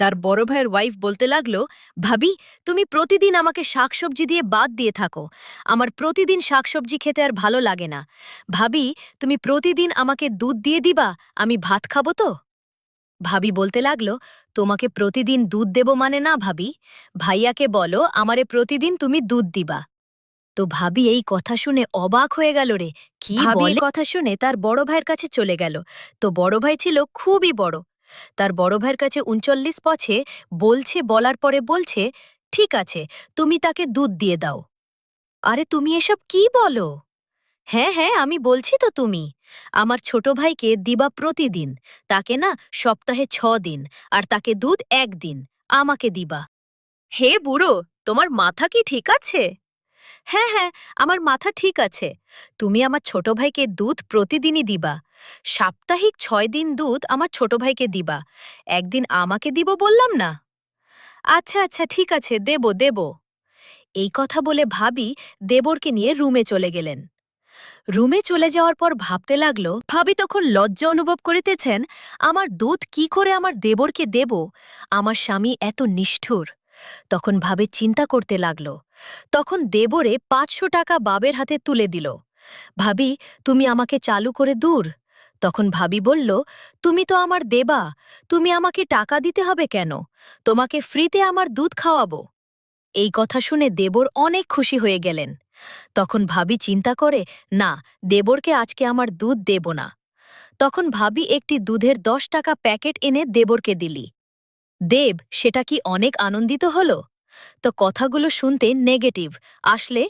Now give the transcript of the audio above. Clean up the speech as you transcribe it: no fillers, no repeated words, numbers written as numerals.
তার বড় ভাইয়ের ওয়াইফ বলতে লাগলো, ভাবি, তুমি প্রতিদিন আমাকে শাকসবজি দিয়ে বাদ দিয়ে থাকো। আমার প্রতিদিন শাকসবজি খেতে আর ভালো লাগে না। ভাবি, তুমি প্রতিদিন আমাকে দুধ দিয়ে দিবা, আমি ভাত খাবো তো? ভাবি বলতে লাগলো, তোমাকে প্রতিদিন দুধ দেব মানে না ভাবি, ভাইয়াকে বলো আমারে প্রতিদিন তুমি দুধ দিবা। তো ভাবি এই কথা শুনে অবাক হয়ে গেল রে। কি ভাবি এই কথা শুনে তার বড় ভাইয়ের কাছে চলে গেল। তো বড় ভাই ছিল খুবই বড়। তার বড় ভাইয়ের কাছে ৩৯ পছে বলার পরে বলছে, ঠিক আছে, তুমি তাকে দুধ দিয়ে দাও। আরে তুমি এসব কি বলো? হ্যাঁ হ্যাঁ, আমি বলছি তো, তুমি আমার ছোট ভাইকে দিবা প্রতিদিন, তাকে না সপ্তাহে ৬ দিন, আর তাকে দুধ একদিন আমাকে দিবা। হে বুড়ো, তোমার মাথা কি ঠিক আছে? হ্যাঁ হ্যাঁ, আমার মাথা ঠিক আছে। তুমি আমার ছোট ভাইকে দুধ প্রতিদিনই দিবা। সাপ্তাহিক ৬ দিন দুধ আমার ছোট ভাইকে দিবা, একদিন আমাকে দিব বললাম না? আচ্ছা আচ্ছা, ঠিক আছে, দেব দেব। এই কথা বলে ভাবি দেবরকে নিয়ে রুমে চলে গেলেন। রুমে চলে যাওয়ার পর ভাবতে লাগলো, ভাবি তখন লজ্জা অনুভব করিতেছেন, আমার দুধ কি করে আমার দেবরকে দেব? আমার স্বামী এত নিষ্ঠুর। তখন ভাবে চিন্তা করতে লাগল। তখন দেবরে ৫০০ টাকা বাবের হাতে তুলে দিল। ভাবি, তুমি আমাকে চালু করে দূর। তখন ভাবি বলল, তুমি তো আমার দেবা, তুমি আমাকে টাকা দিতে হবে কেন? তোমাকে ফ্রিতে আমার দুধ খাওয়াবো। এই কথা শুনে দেবর অনেক খুশি হয়ে গেলেন। তখন ভাবি চিন্তা করে, না, দেবরকে আজকে আমার দুধ দেব না। তখন ভাবি একটি দুধের ১০ টাকা প্যাকেট এনে দেবরকে দিলি। দেব সেটা কি অনেক আনন্দিত হল? তো কথাগুলো শুনতে নেগেটিভ আসলে